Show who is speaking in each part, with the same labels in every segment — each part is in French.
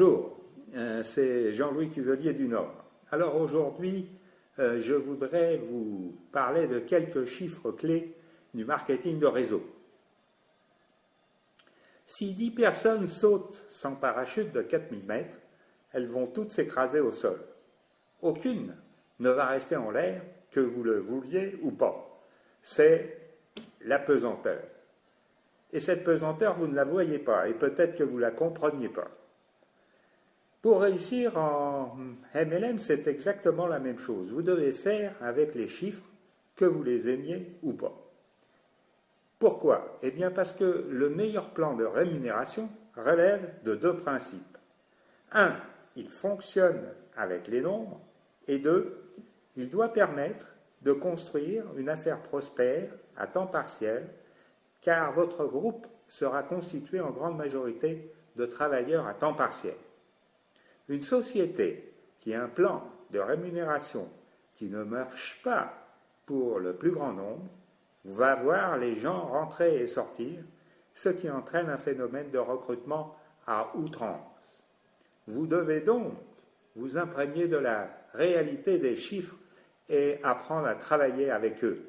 Speaker 1: Bonjour, c'est Jean-Louis Cuvelier du Nord. Alors aujourd'hui, je voudrais vous parler de quelques chiffres clés du marketing de réseau. Si 10 personnes sautent sans parachute de 4000 mètres, elles vont toutes s'écraser au sol. Aucune ne va rester en l'air, que vous le vouliez ou pas. C'est la pesanteur. Et cette pesanteur, vous ne la voyez pas, et peut-être que vous ne la compreniez pas. Pour réussir en MLM, c'est exactement la même chose. Vous devez faire avec les chiffres, que vous les aimiez ou pas. Pourquoi? Eh bien parce que le meilleur plan de rémunération relève de deux principes. Un, il fonctionne avec les nombres, et deux, il doit permettre de construire une affaire prospère à temps partiel, car votre groupe sera constitué en grande majorité de travailleurs à temps partiel. Une société qui a un plan de rémunération qui ne marche pas pour le plus grand nombre va voir les gens rentrer et sortir, ce qui entraîne un phénomène de recrutement à outrance. Vous devez donc vous imprégner de la réalité des chiffres et apprendre à travailler avec eux.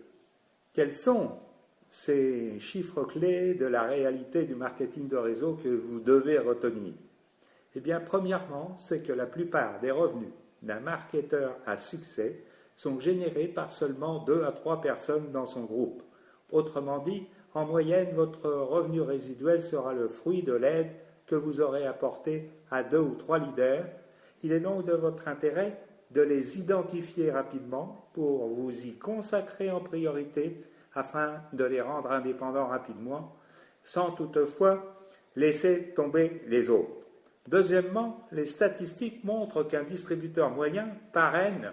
Speaker 1: Quels sont ces chiffres clés de la réalité du marketing de réseau que vous devez retenir? Eh bien, premièrement, c'est que la plupart des revenus d'un marketeur à succès sont générés par seulement 2 à 3 personnes dans son groupe. Autrement dit, en moyenne, votre revenu résiduel sera le fruit de l'aide que vous aurez apportée à 2 ou 3 leaders. Il est donc de votre intérêt de les identifier rapidement pour vous y consacrer en priorité afin de les rendre indépendants rapidement, sans toutefois laisser tomber les autres. Deuxièmement, les statistiques montrent qu'un distributeur moyen parraine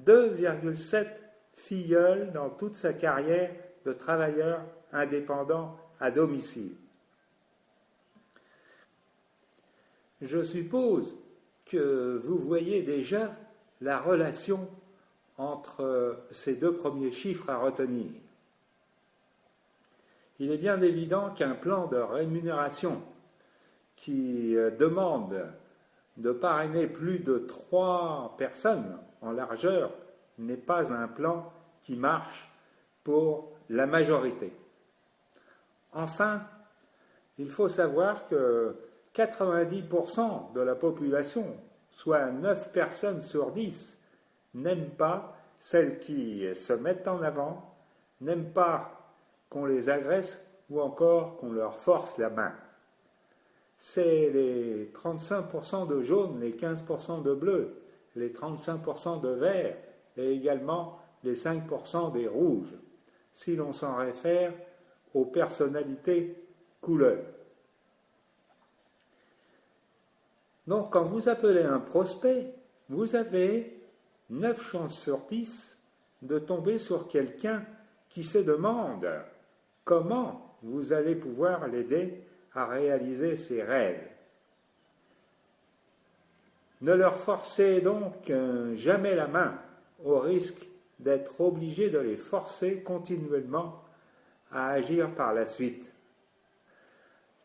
Speaker 1: 2,7 filleuls dans toute sa carrière de travailleur indépendant à domicile. Je suppose que vous voyez déjà la relation entre ces deux premiers chiffres à retenir. Il est bien évident qu'un plan de rémunération qui demande de parrainer plus de 3 personnes en largeur n'est pas un plan qui marche pour la majorité. Enfin, il faut savoir que 90% de la population, soit 9 personnes sur 10, n'aiment pas celles qui se mettent en avant, n'aiment pas qu'on les agresse ou encore qu'on leur force la main. C'est les 35% de jaune, les 15% de bleu, les 35% de vert et également les 5% des rouges, si l'on s'en réfère aux personnalités couleurs. Donc, quand vous appelez un prospect, vous avez 9 chances sur 10 de tomber sur quelqu'un qui se demande comment vous allez pouvoir l'aider à réaliser ses rêves. Ne leur forcez donc jamais la main, au risque d'être obligé de les forcer continuellement à agir par la suite.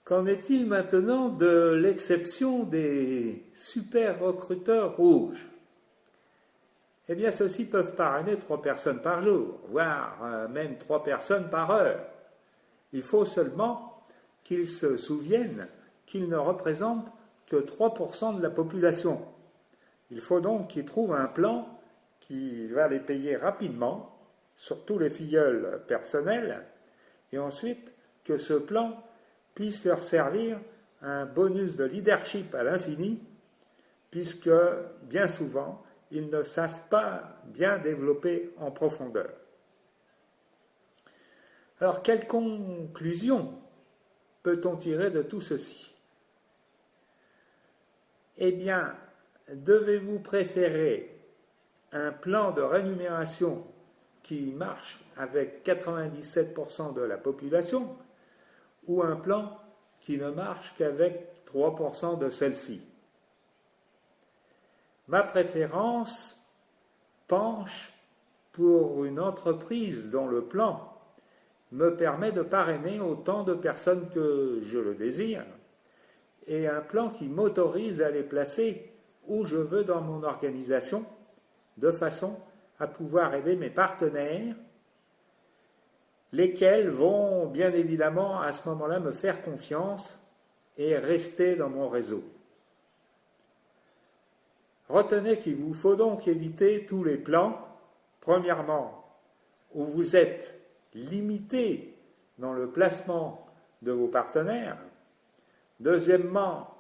Speaker 1: Qu'en est-il maintenant de l'exception des super recruteurs rouges? Eh bien, ceux-ci peuvent parrainer 3 personnes par jour, voire même 3 personnes par heure. Il faut seulement qu'ils se souviennent qu'ils ne représentent que 3% de la population. Il faut donc qu'ils trouvent un plan qui va les payer rapidement, surtout les filleuls personnels, et ensuite que ce plan puisse leur servir un bonus de leadership à l'infini, puisque bien souvent, ils ne savent pas bien développer en profondeur. Alors, quelle conclusion peut-on tirer de tout ceci? Eh bien, devez-vous préférer un plan de rémunération qui marche avec 97% de la population ou un plan qui ne marche qu'avec 3% de celle-ci? Ma préférence penche pour une entreprise dont le plan me permet de parrainer autant de personnes que je le désire et un plan qui m'autorise à les placer où je veux dans mon organisation, de façon à pouvoir aider mes partenaires, lesquels vont bien évidemment à ce moment-là me faire confiance et rester dans mon réseau. Retenez qu'il vous faut donc éviter tous les plans, premièrement, où vous êtes limité dans le placement de vos partenaires. Deuxièmement,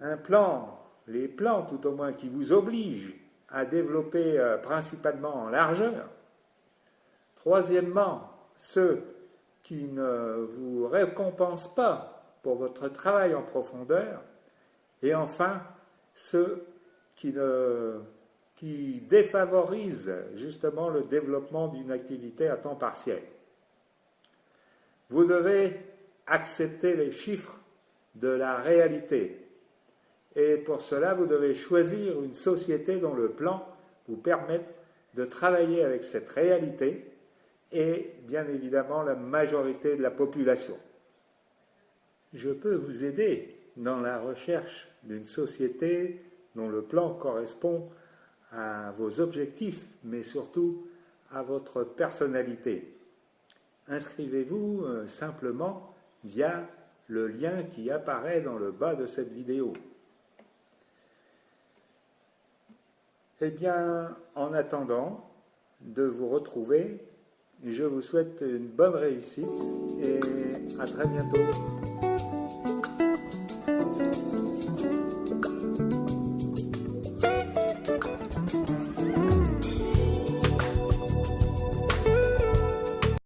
Speaker 1: les plans tout au moins qui vous obligent à développer principalement en largeur. Troisièmement, ceux qui ne vous récompensent pas pour votre travail en profondeur. Et enfin, ceux qui défavorisent justement le développement d'une activité à temps partiel. Vous devez accepter les chiffres de la réalité. Et pour cela, vous devez choisir une société dont le plan vous permette de travailler avec cette réalité et bien évidemment la majorité de la population. Je peux vous aider dans la recherche d'une société dont le plan correspond à vos objectifs, mais surtout à votre personnalité. Inscrivez-vous simplement via le lien qui apparaît dans le bas de cette vidéo. Eh bien, en attendant de vous retrouver, je vous souhaite une bonne réussite et à très bientôt.